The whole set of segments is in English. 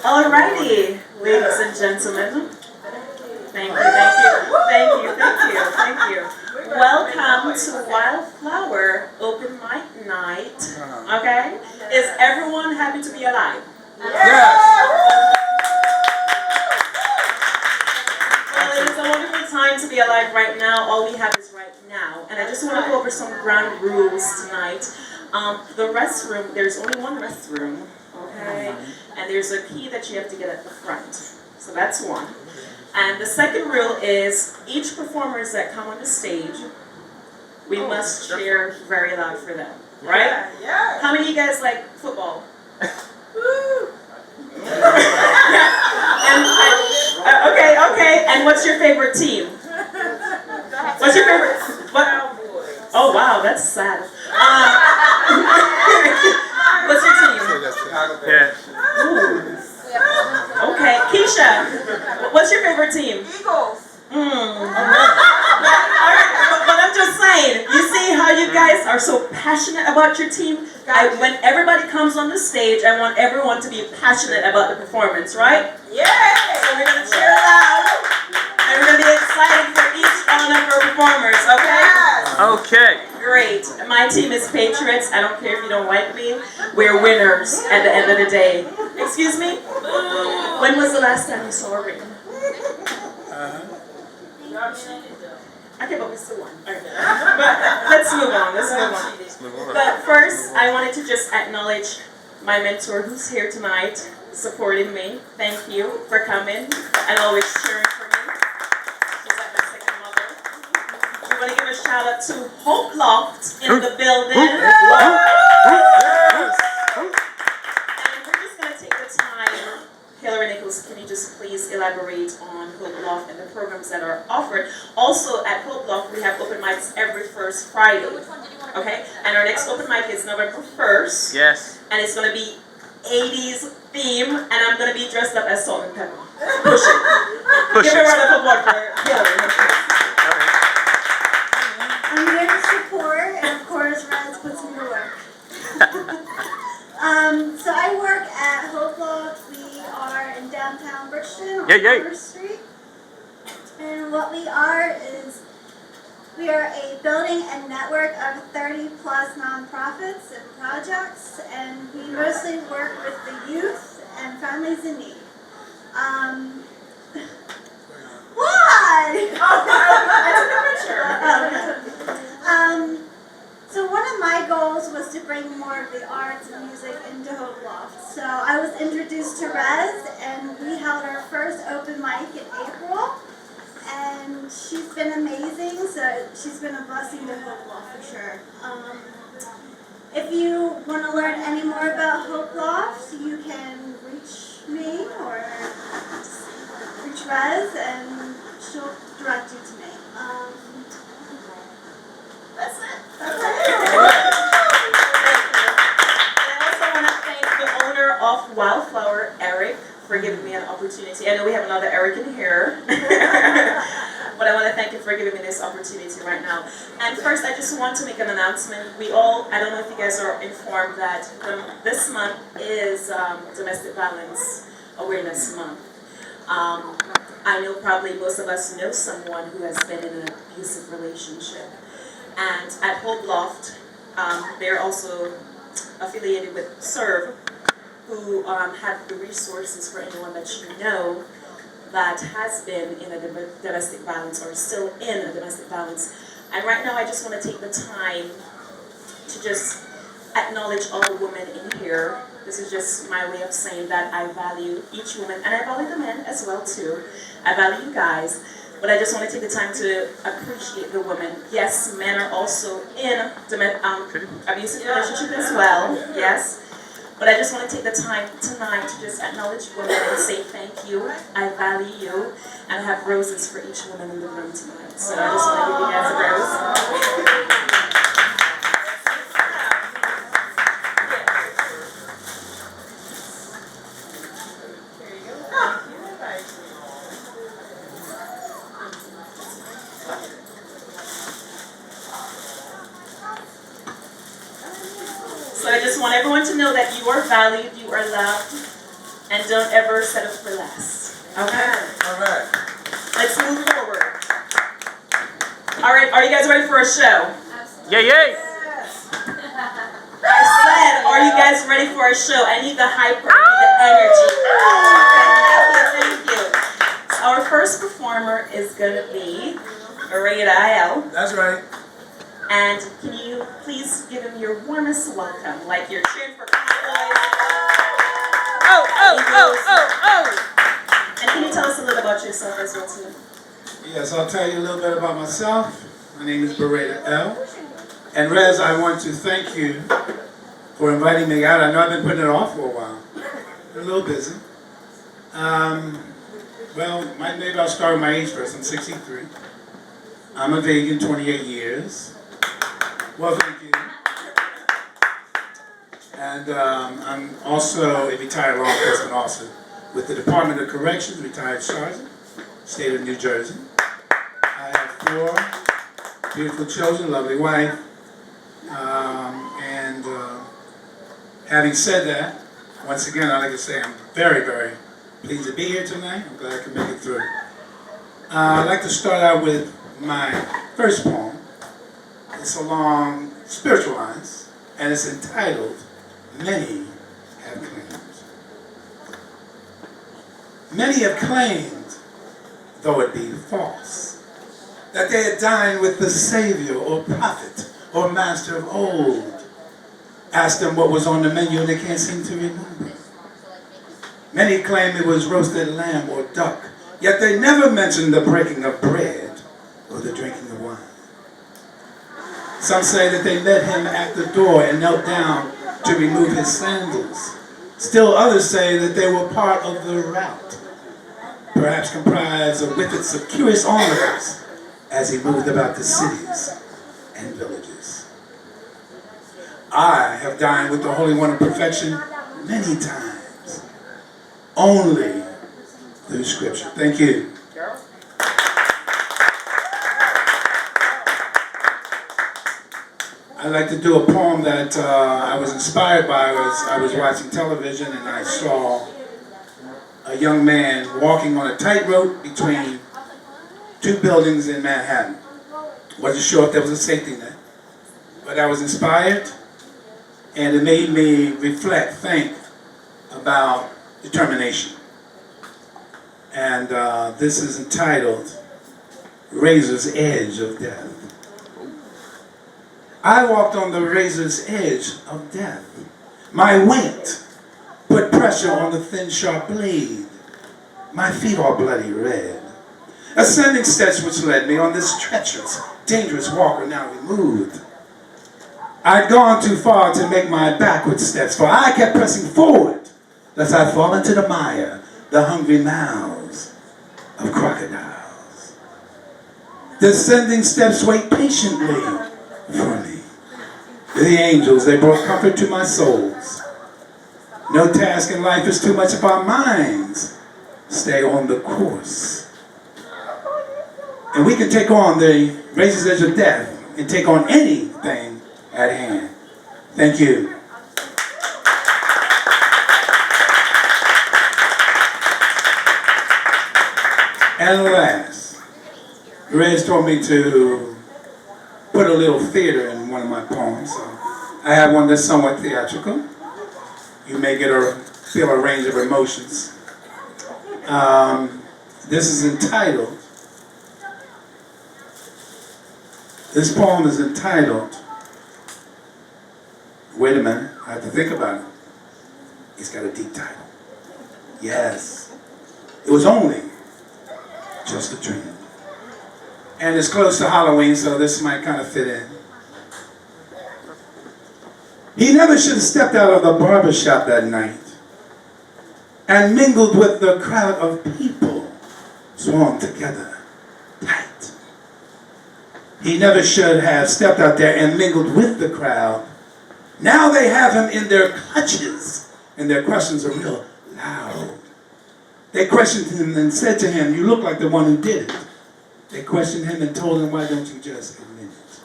Alrighty, ladies and gentlemen. Thank you, thank you, thank you, thank you, thank you. Welcome to Wildflower Open Mic Night. Okay? Is everyone happy to be alive? Yes! Well, it is a wonderful time to be alive right now. All we have is right now. And I just want to go over some ground rules tonight. The restroom, there's only one restroom, okay? And there's a key that you have to get at the front. So that's one. And the second rule is each performers that come on the stage, we must cheer very loud for them, right? Yeah. How many of you guys like football? Okay. And what's your favorite team? What's your favorite? What? Oh wow, that's sad. What's your team? Yeah. Ooh. Okay, Keisha, what's your favorite team? Eagles. But I'm just saying, you see how you guys are so passionate about your team? When everybody comes on the stage, I want everyone to be passionate about the performance, right? Yeah. So we're going to cheer loud, and we're going to be excited for each one of our performers, okay? Yes. Okay. Great. My team is Patriots. I don't care if you don't like me. We're winners at the end of the day. Excuse me? When was the last time you saw a ring? Okay, but we still won. Okay. But let's move on. Let's move on. But first, I wanted to just acknowledge my mentor who's here tonight, supporting me. Thank you for coming and always cheering for me. She's like my second mother. We want to give a shout out to Hope Loft in the building. And we're just going to take the time. Hillary Nichols, can you just please elaborate on Hope Loft and the programs that are offered? Also, at Hope Loft, we have open mics every first Friday. Okay? And our next open mic is November 1st. Yes. And it's going to be 80s theme, and I'm going to be dressed up as Salt and Pepper. Push it. Give a round of applause for Hillary. I'm here to support, and of course, Rez puts me to work. So I work at Hope Loft. We are in downtown Bridgeton on Commerce Street. And what we are is, we are a building and network of 30 plus nonprofits and projects, and we mostly work with the youth and families in need. What? So one of my goals was to bring more of the arts and music into Hope Loft. So I was introduced to Rez, and we held our first open mic in April. And she's been amazing, so she's been a blessing to Hope Loft for sure. If you want to learn any more about Hope Loft, you can reach me or reach Rez, and she'll direct you to me. That's it. That's it. I also want to thank the owner of Wildflower, Eric, for giving me an opportunity. I know we have another Eric in here. But I want to thank you for giving me this opportunity right now. And first, I just want to make an announcement. I don't know if you guys are informed that this month is Domestic Violence Awareness Month. I know probably most of us know someone who has been in an abusive relationship. And at Hope Loft, they're also affiliated with SERVE, who have the resources for anyone that you know that has been in a domestic violence or still in a domestic violence. And right now I just want to take the time to just acknowledge all the women in here. This is just my way of saying that I value each woman, and I value the men as well too. I value you guys, but I just want to take the time to appreciate the women. Yes, men are also in abusive relationship as well, yes. But I just want to take the time tonight to just acknowledge women and say thank you. I value you. And I have roses for each woman in the room tonight. So I just want to give you guys a rose. So I just want everyone to know that you are valued, you are loved, and don't ever settle for less. Okay? All right. Let's move forward. All right, are you guys ready for a show? Yay, yay! I said, are you guys ready for a show? I need the hype, I need the energy. Thank you. So our first performer is going to be Rael. That's right. And can you please give him your warmest welcome, like you're cheering for Cowboys? Oh, oh, oh, oh, oh! And can you tell us a little about yourself as well, too? Yes, I'll tell you a little bit about myself. My name is Beretta L. And Rez, I want to thank you for inviting me out. I know I've been putting it off for a while. Been a little busy. Well, maybe I'll start with my age first. I'm 63. I'm a vegan, 28 years. Well, thank you. And I'm also a retired law enforcement officer with the Department of Corrections, retired sergeant, state of New Jersey. I have 4 beautiful children, lovely wife. Having said that, once again, I'd like to say I'm very, very pleased to be here tonight. I'm glad I could make it through. I'd like to start out with my first poem. It's along spiritual lines, and it's entitled, Many Have Claimed. Many have claimed, though it be false, that they had dined with the Savior or prophet or master of old. Ask them what was on the menu and they can't seem to remember. Many claim it was roasted lamb or duck, yet they never mentioned the breaking of bread or the drinking of wine. Some say that they met him at the door and knelt down to remove his sandals. Still others say that they were part of the rout, perhaps comprised of whippets of curious onlookers as he moved about the cities and villages. I have dined with the Holy One of Perfection many times, only through Scripture. Thank you. I'd like to do a poem that I was inspired by. I was watching television and I saw a young man walking on a tightrope between 2 buildings in Manhattan. Wasn't sure if there was a safety net, but I was inspired and it made me reflect, think about determination. And this is entitled, Razor's Edge of Death. I walked on the razor's edge of death. My weight put pressure on the thin, sharp blade. My feet are bloody red. Ascending steps which led me on this treacherous, dangerous walk are now removed. I'd gone too far to make my backward steps, for I kept pressing forward, lest I fall into the mire, the hungry mouths of crocodiles. Descending steps wait patiently for me. The angels, they brought comfort to my souls. No task in life is too much if our minds stay on the course. And we can take on the razor's edge of death and take on anything at hand. Thank you. And last, Rez told me to put a little theater in one of my poems. So I have one that's somewhat theatrical. You may feel a range of emotions. This is entitled, this poem is entitled, wait a minute, I have to think about it. It's got a deep title. Yes. It was only just a dream. And it's close to Halloween, so this might kind of fit in. He never should have stepped out of the barber shop that night and mingled with the crowd of people swarmed together tight. He never should have stepped out there and mingled with the crowd. Now they have him in their clutches, and their questions are real loud. They questioned him and said to him, "You look like the one who did it." They questioned him and told him, "Why don't you just admit it?"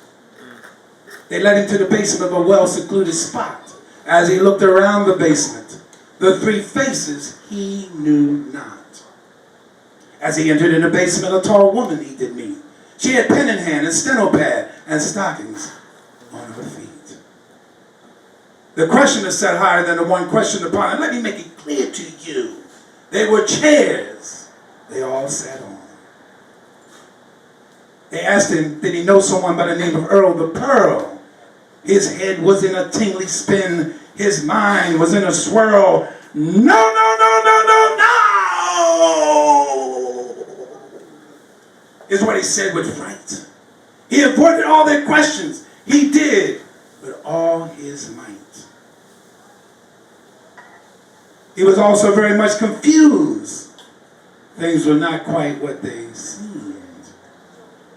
They led him to the basement of a well-secluded spot. As he looked around the basement, the three faces he knew not. As he entered in the basement, a tall woman he did meet. She had pen in hand and steno pad and stockings on her feet. The questioner sat higher than the one questioned upon, and let me make it clear to you, they were chairs they all sat on. They asked him, did he know someone by the name of Earl the Pearl? His head was in a tingly spin. His mind was in a swirl. No, no, no, no, no, no! Is what he said with fright. He avoided all their questions. He did with all his might. He was also very much confused. Things were not quite what they seemed.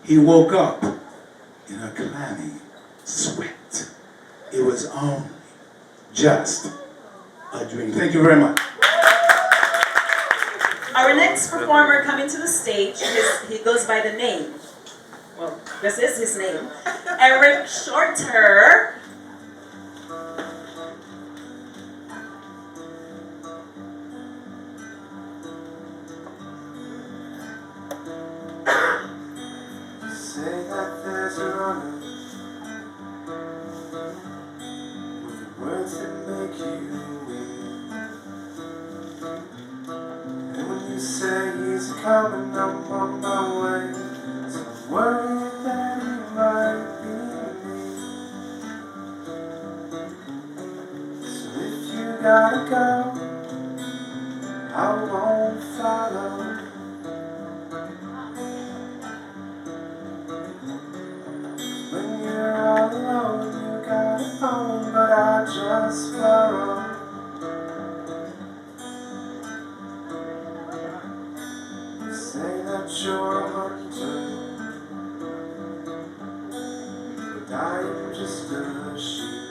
He woke up in a clammy sweat. It was only just a dream. Thank you very much. Our next performer coming to the stage, he goes by the name, well, this is his name, Eric Shorter. Say that there's a runner with the words that make you weep. And when you say he's coming, I'm on my way. So I'm worried that he might be me. So if you gotta go, I won't follow. When you're all alone, you got it home, but I just borrow. You say that you're a hunter, but I am just a sheep.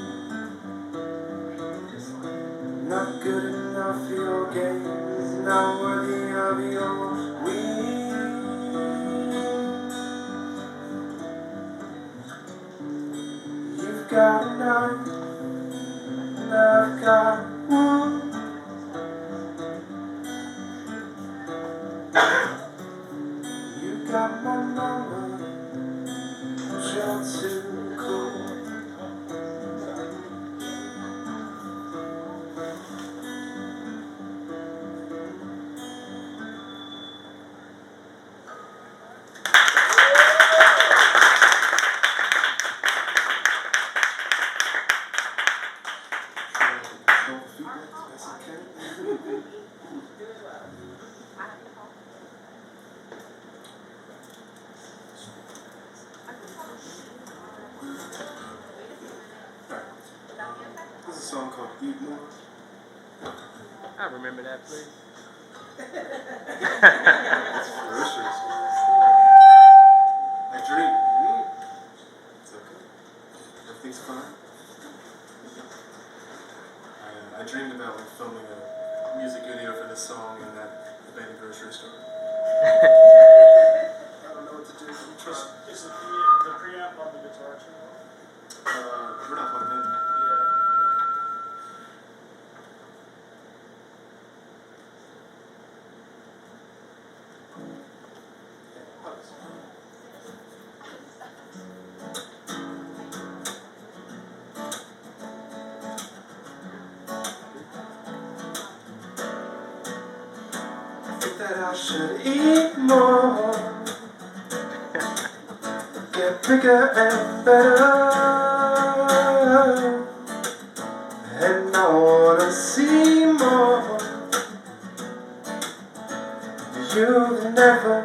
Not good enough for your games, not worthy of your weed. You've got a knife, and I've got one. You got my number, but you're too cool. This is a song called Eat More. I remember that, please. It's ferocious. I dream. It's okay. Everything's fine. I dreamed about filming a music video for this song and at the abandoned grocery store. I don't know what to do. I'm trying. Is the preamp on the guitar too? We're not plugged in. Yeah. I think that I should eat more, get bigger and better, and I wanna see more. You've never,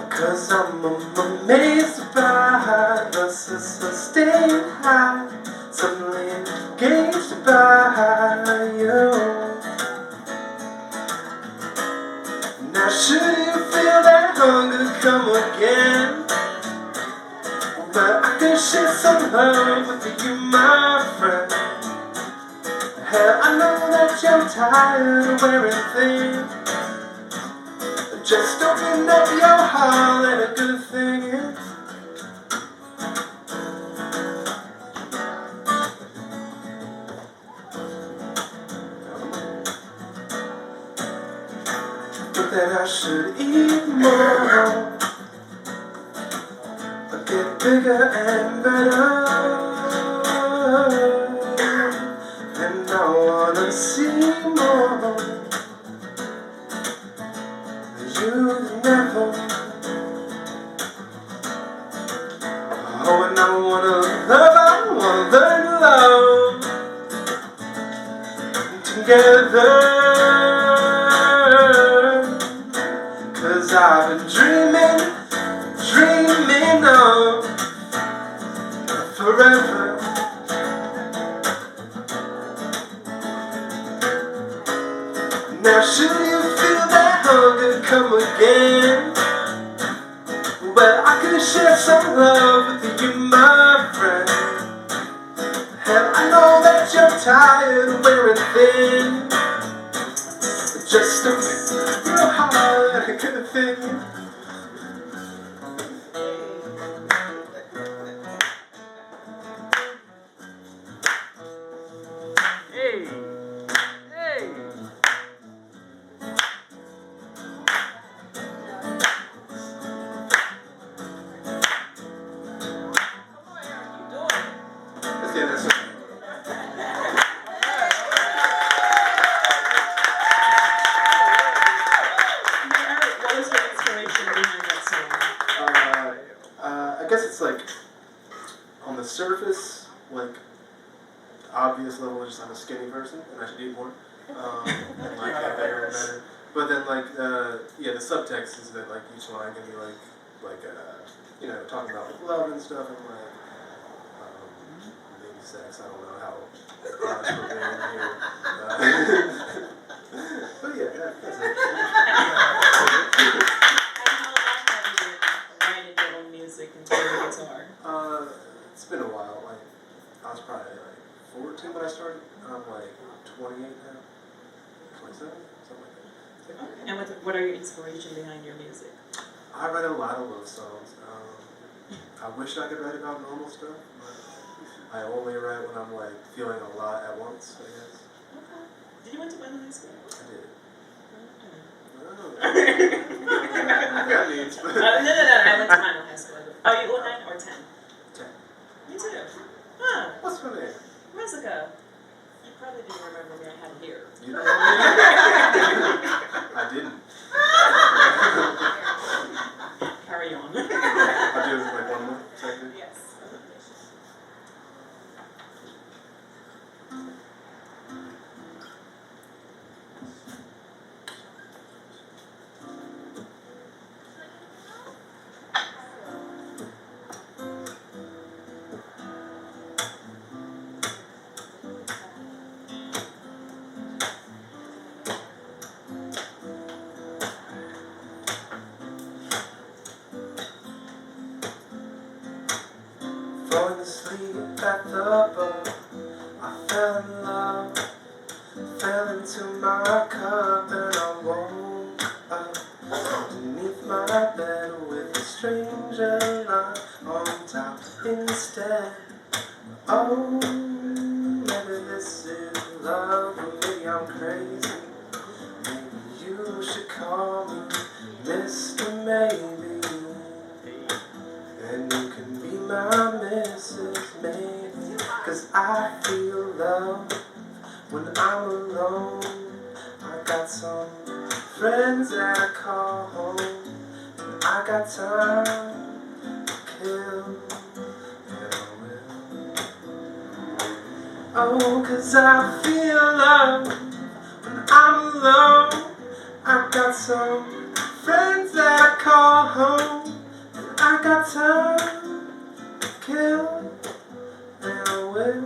'cause I'm amazed by the sustained high, suddenly engaged by you. Now should you feel that hunger come again, well I can share some love with you, my friend. Hell, I know that you're tired of wearing thin. Just open up your heart, let a good thing in. that I should eat more, get bigger and better, and I wanna see more. You never. Oh, and I wanna love, I wanna learn to love together. 'Cause I've been dreaming of forever. Now should you feel that hunger come again, well, I could share some love with you, my friend. And I know that you're tired of wearing thin, just a real hard kind of thing. Hey. Hey. Let's get this one. Eric, what was your inspiration behind that song? I guess it's like, on the surface, like, obvious level is just I'm a skinny person and I should eat more. And like get better and better. But then like, yeah, the subtext is that like each line can be like, you know, talking about like love and stuff and like, maybe sex. I don't know how honest we're being here. But yeah, that's it. And how long have you been writing your own music and playing the guitar? It's been a while. Like, I was probably like 14 when I started. I'm like 28 now. 27? Something like that. And what are your inspiration behind your music? I write a lot of love songs. I wish I could write about normal stuff, but I only write when I'm like feeling a lot at once, I guess. Okay. Did you went to Wildflower school? I did. Okay. That means, but... No, I went to Minot High School. Oh, you 09 or 10? 10. Me too. Huh. What's her name? Jessica. You probably didn't remember me. I had hair. You know I didn't. Carry on. I'll do it like one more second. Yes. Falling asleep at the bar, I fell in love, fell into my cup, and I woke up underneath my bed with a stranger lying on top instead. Oh, maybe this is love, or maybe I'm crazy. Maybe you should call me Mr. Maybe. And you can be my Mrs. Maybe, 'cause I feel love when I'm alone. I got some friends that I call home, and I got time to kill, and I will. Oh, 'cause I feel love when I'm alone. I got some friends that I call home, I got time to kill, and I will.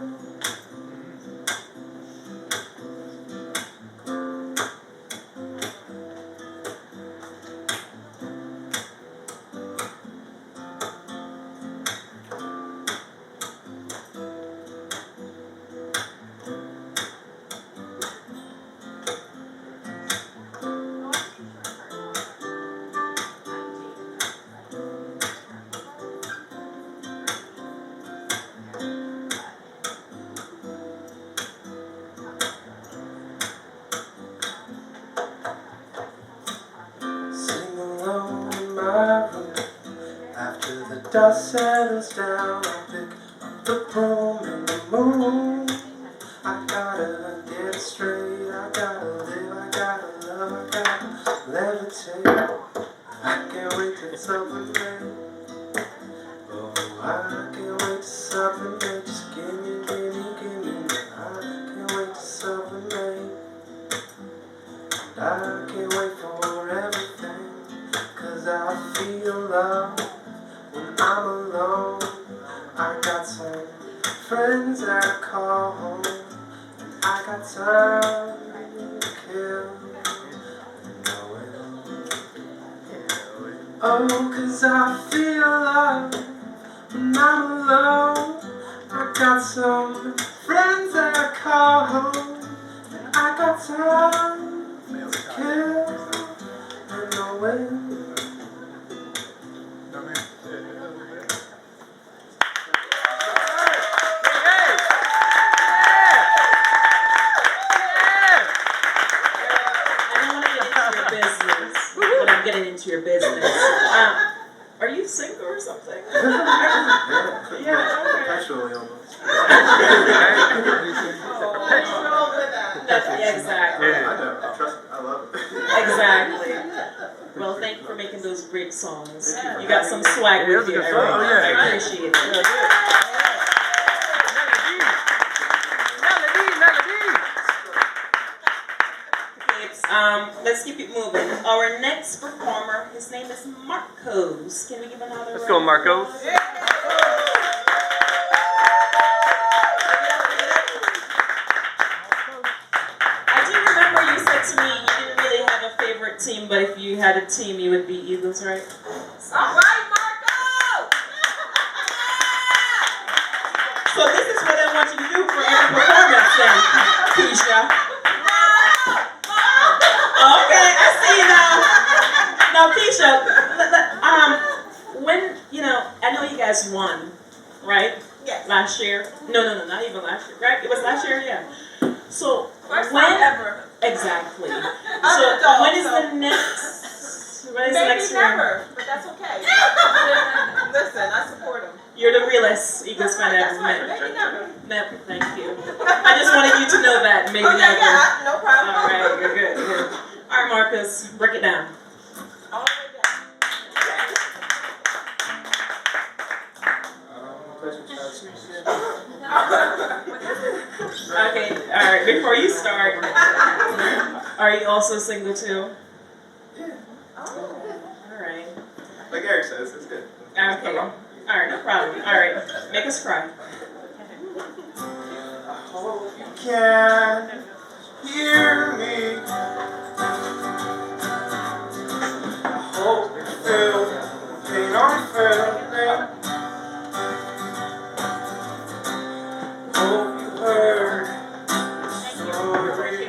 dust settles down, I pick up the broom and the moon. I gotta get it straight, I gotta live, I gotta love, I gotta levitate. I can't wait till something rain. Oh, I can't wait till something rain. Just give me, give me, give me. I can't wait till something rain. And I can't wait for everything. 'Cause I feel love when I'm alone. I got some friends that I call home. And I got time to kill. Oh, 'cause I feel love when I'm alone. I got some friends that I call home. And I got time to kill. And no way. Getting into your business. Are you single or something? Yeah, okay. Perpetually almost. Yeah, exactly. I know. Trust me. I love it. Exactly. Well, thank you for making those great songs. You got some swag with you. Oh, yeah. I appreciate it. Let's keep it moving. Our next performer, his name is Marcos. Can we give another Let's go, Marcos. I do remember you said to me you didn't really have a favorite team, but if you had a team, you would be Eagles, right? All right, Marco! So this is what I want you to do for every performance then, Keisha. Okay, I see you now. Now, Keisha, when, I know you guys won, right? Yes. Last year. No, not even last year, right? It was last year, yeah. So, First when, time ever. exactly. I'm So, an adult, when is so- the next, when is the Maybe next year? never, but that's okay. Listen, I support him. You're the realest Eagles fan I That's ever right. met. Maybe never. Never, thank you. I just wanted you to know that, maybe Okay, never. yeah, no problem. All right, you're good, you're good. All right, Marcus, break it down. All the way down. Okay, all right, before you start, are you also single too? Yeah. All right. Like Eric says, it's good. Okay, all right, no problem. All right, make us cry. I hope you can hear me. I hope you feel the pain I'm feeling. Hope you heard the story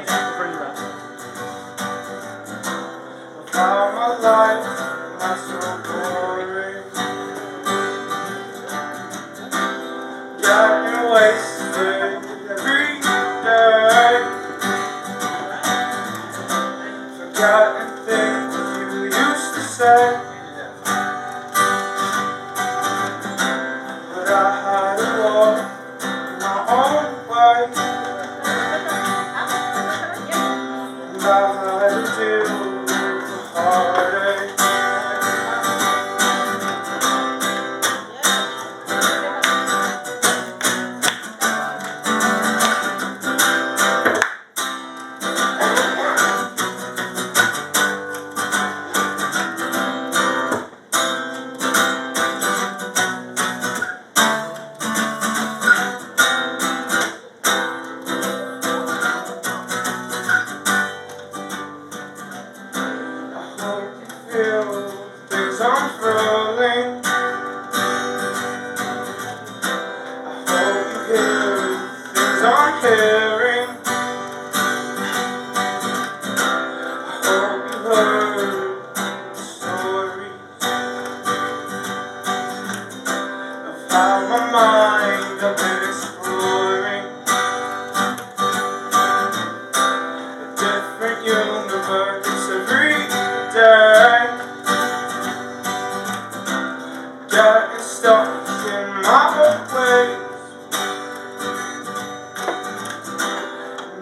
about my life, not so boring. Getting wasted every day. Forgotten things you used to say. But I had to walk my own way. And I had to deal with the heartache.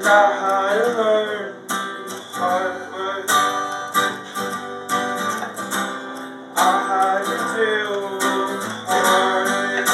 out how to learn hard work. I had to deal with heartache.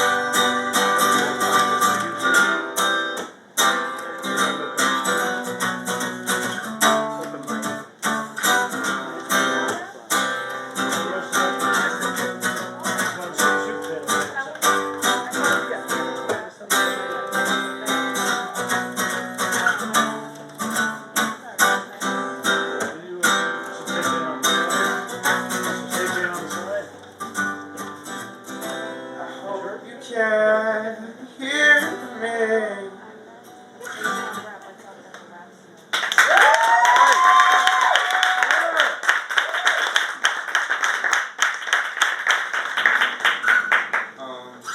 You can hear me.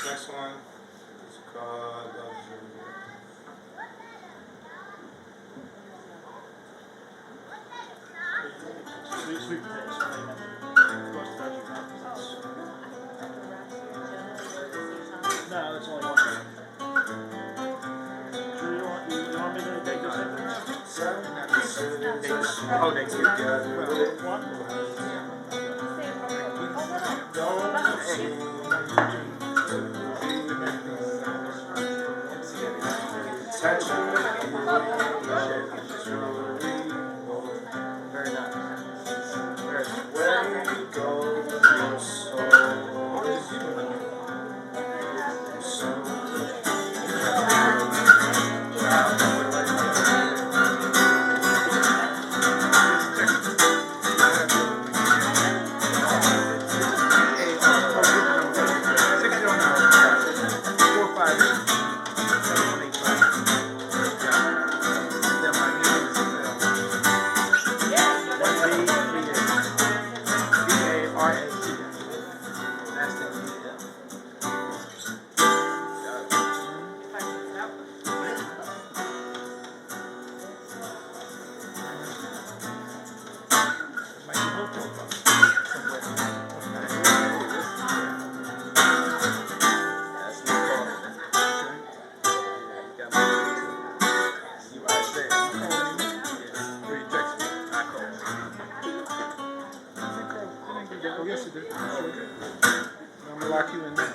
Next one is called Love You. Sweet potatoes. No, that's only one. Sure you want me to take this in? Oh, they together. One? Don't seem touching me. Very nice. Where you go, your soul. Oh, yes, you did. I'm gonna lock you in there.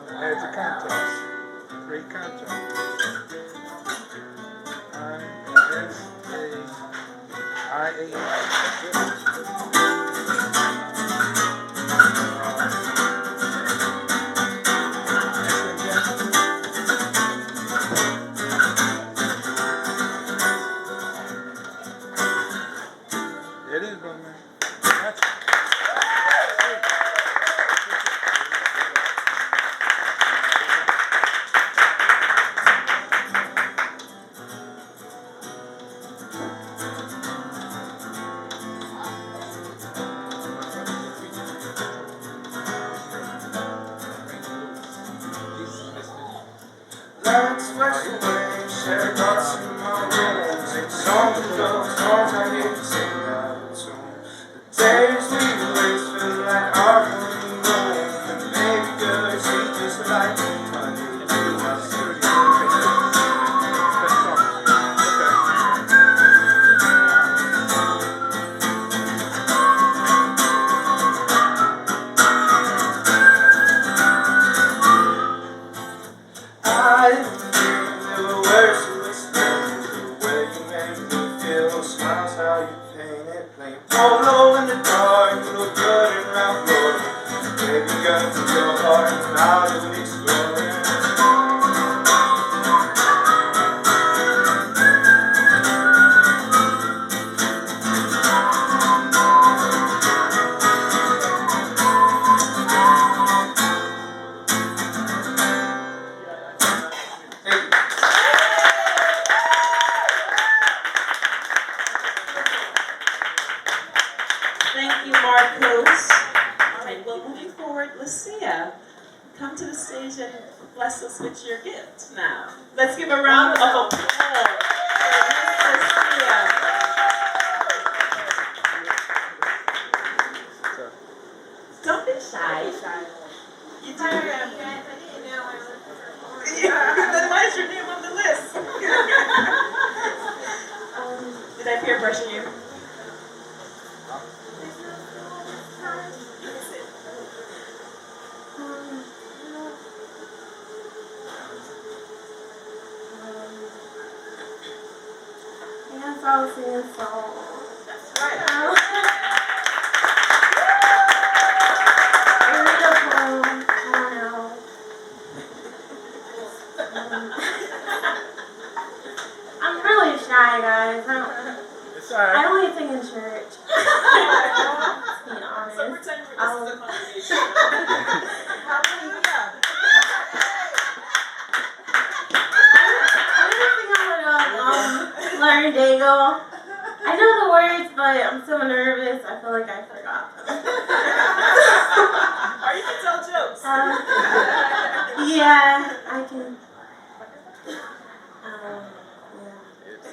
Add to contacts. Great contact. There it is, brother man. That's Let's wash away, share thoughts in my room. Sing songs of love, songs I hate to sing out of tune. The days we waste feel like our honeymoon. And maybe girl, she just like honey. I never words to explain the way you make me feel. Smiles how you paint it, playing polo in the dark. You look good and round floor. Baby girl, from your heart, and I'll do it exploring. Thank you, Marcos. All right, well, moving forward, Lucia, come to the stage and bless us with your gift now. Let's give a round of applause for Miss Lucia. Don't be shy. You do. Then why is your name on the list? brushing you. Yes, I was singing songs. That's right. I read a poem. I don't know. I'm really shy, guys. It's I alright. only sing in church. To be honest. So pretend this is a congregation. Hallelujah. I'm gonna sing on Learn Dago. I know the words, but I'm so nervous. I feel like I forgot them. Or you can tell jokes. Yeah, I can. Yeah. It's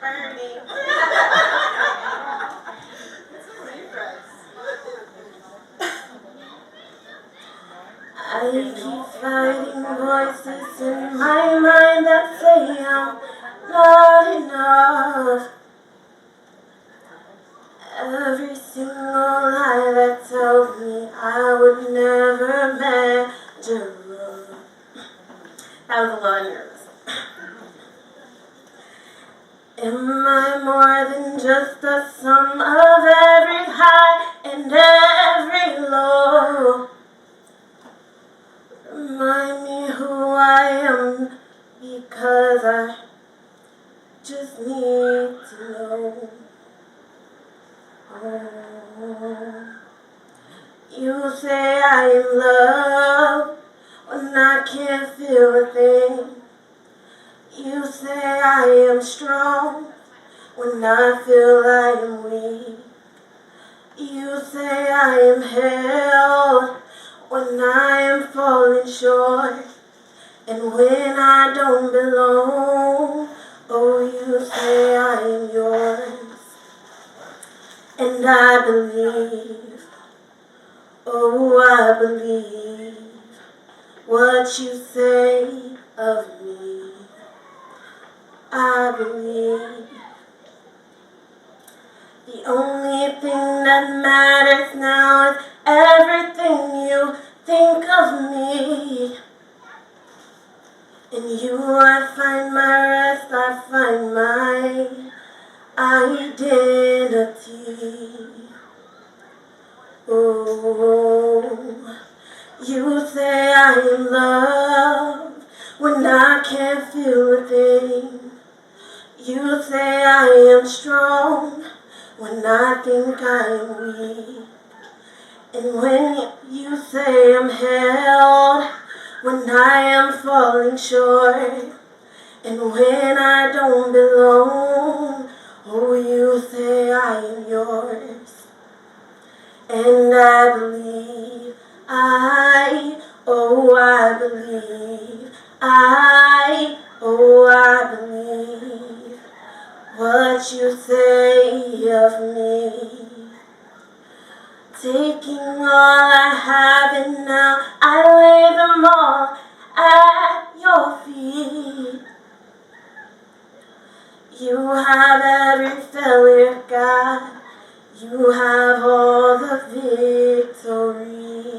burning. I keep fighting voices in my mind that say I'm not enough. Every single lie that tells me I would never measure up. That was a lot nervous. Am I more than just the sum of every high and every low? Remind me who I am, because I just need to know. Oh, you say I am loved when I can't feel a thing. You say I am strong when I feel I am weak. You say I am held when I am falling short, and when I don't belong. Oh, you say I am yours, and I believe. Oh, I believe what you say of me. I believe. The only thing that matters now is everything you think of me. In you I find my rest, I find my identity. Oh, you say I am loved when I can't feel a thing. You say I am strong when I think I am weak. And when you say I'm held when I am falling short, and when I don't belong. Oh, you say I am yours, and I believe. I believe. I believe what you say of me. Taking all I have and now I lay them all at your feet. You have every failure, God. You have all the victory.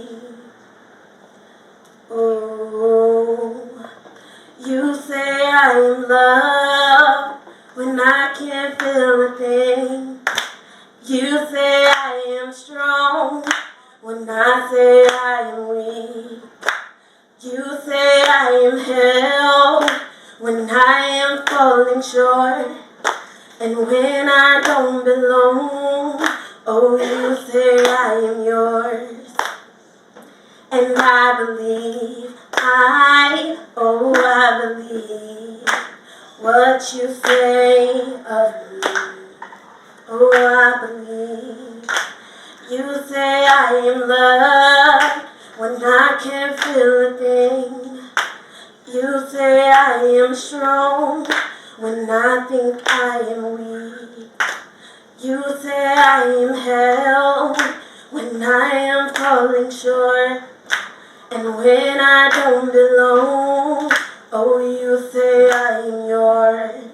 Oh, you say I am loved when I can't feel a thing. You say I am strong when I say I am weak. You say I am held when I am falling short, and when I don't belong. Oh, you say I am yours, and I believe. I believe what you say of me. Oh, I believe. You say I am loved when I can't feel a thing. You say I am strong when I think I am weak. You say I am held when I am falling short, And when I don't belong, oh, you say I am yours.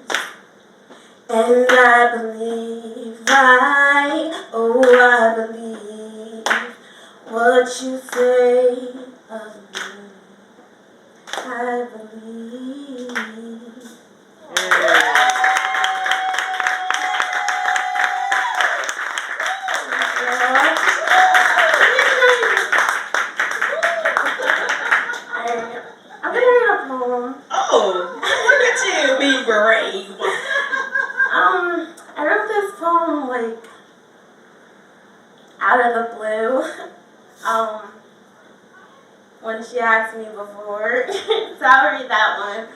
And I believe, I believe what you say of me. I believe. I'm gonna read a poem. Oh, look at you being brave. I wrote this poem like out of the blue. When she asked me before, so I'll read that one.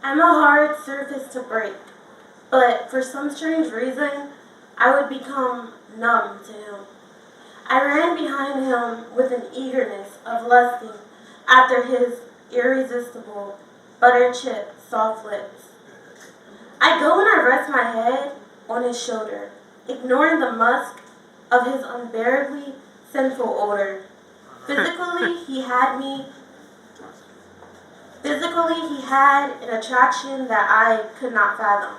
I'm a hard surface to break, but for some strange reason, I would become numb to him. I ran behind him with an eagerness of lusting after his irresistible, butter-chip, soft lips. I go and I rest my head on his shoulder, ignoring the musk of his unbearably sinful odor. Physically, he had an attraction that I could not fathom.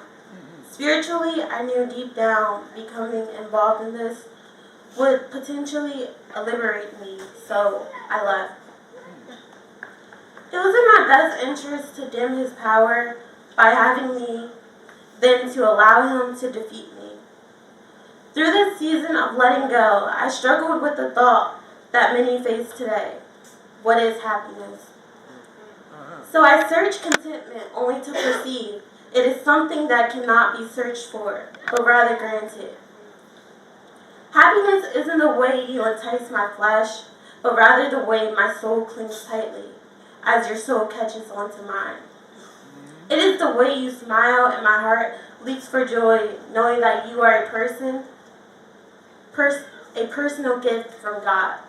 Spiritually, I knew deep down becoming involved in this would potentially liberate me, so I left. It was in my best interest to dim his power by having me, than to allow him to defeat me. Through this season of letting go, I struggled with the thought that many face today. What is happiness? So I search contentment only to perceive it is something that cannot be searched for, but rather granted. Happiness isn't the way you entice my flesh, but rather the way my soul clings tightly, as your soul catches onto mine. It is the way you smile and my heart leaps for joy, knowing that you are a personal gift from God.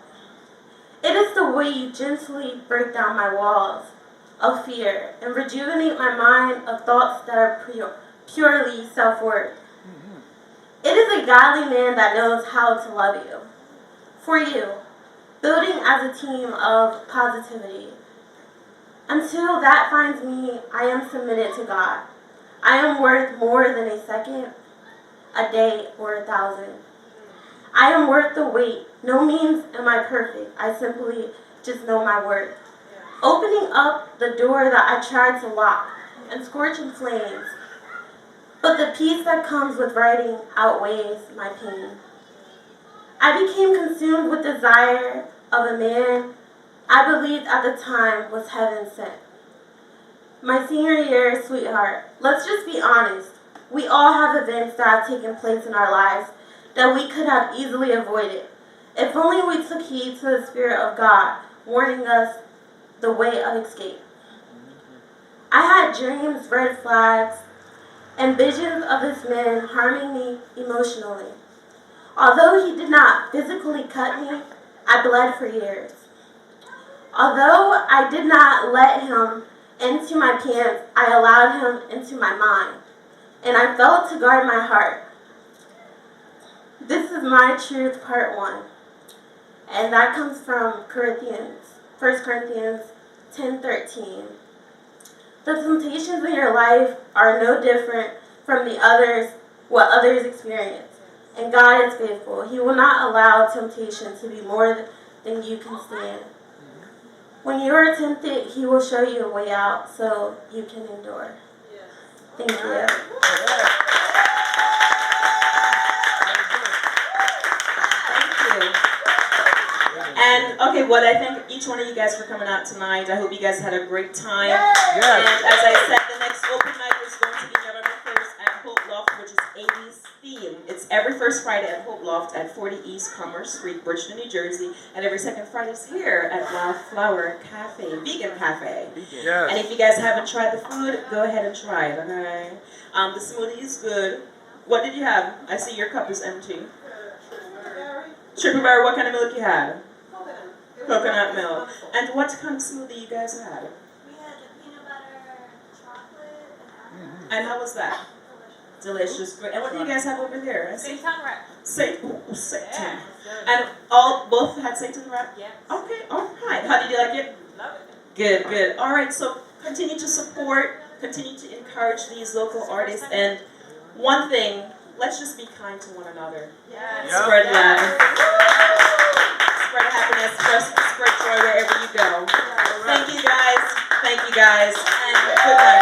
It is the way you gently break down my walls of fear and rejuvenate my mind of thoughts that are purely self-worth. It is a godly man that knows how to love you. For you, building as a team of positivity. Until that finds me, I am submitted to God. I am worth more than a second, a day, or 1,000. I am worth the wait. No means am I perfect. I simply just know my worth. Opening up the door that I tried to lock and scorching flames. But the peace that comes with writing outweighs my pain. I became consumed with desire of a man I believed at the time was heaven sent. My senior year, sweetheart, let's just be honest. We all have events that have taken place in our lives that we could have easily avoided. If only we took heed to the Spirit of God, warning us the way of escape. I had dreams, red flags, and visions of this man harming me emotionally. Although he did not physically cut me, I bled for years. Although I did not let him into my pants, I allowed him into my mind, and I felt to guard my heart. This is my truth, part 1, and that comes from 1 Corinthians 10:13. The temptations in your life are no different from what others experience, and God is faithful. He will not allow temptation to be more than you can stand. When you are tempted, He will show you a way out so you can endure. Thank you. And okay, well, I thank each one of you guys for coming out tonight. I hope you guys had a great time. Yes. And as I said, the next open night is going to be November 1st at Hope Loft, which is 80s theme. It's every first Friday at Hope Loft at 40 East Commerce Street, Bridgeton, New Jersey. And every second Friday is here at Wildflower Cafe, Vegan Cafe. Yes. And if you guys haven't tried the food, go ahead and try it, okay? The smoothie is good. What did you have? I see your cup is empty. Triple berry, what kind of milk you had? Coconut milk. And what kind of smoothie you guys had? We had the peanut butter, chocolate, and And how was that? Delicious, great. And what do you guys have over there? I see Seitan wrap. Satan. Satan. Yeah. And both had Satan wrap? Yeah. Okay, all right. How did you like it? Love it. Good, good. All right, so continue to support, continue to encourage these local artists, and one thing, let's just be kind to one another. Yes. Yep. Spread love. Spread happiness, spread joy wherever you go. Thank you guys, and good night.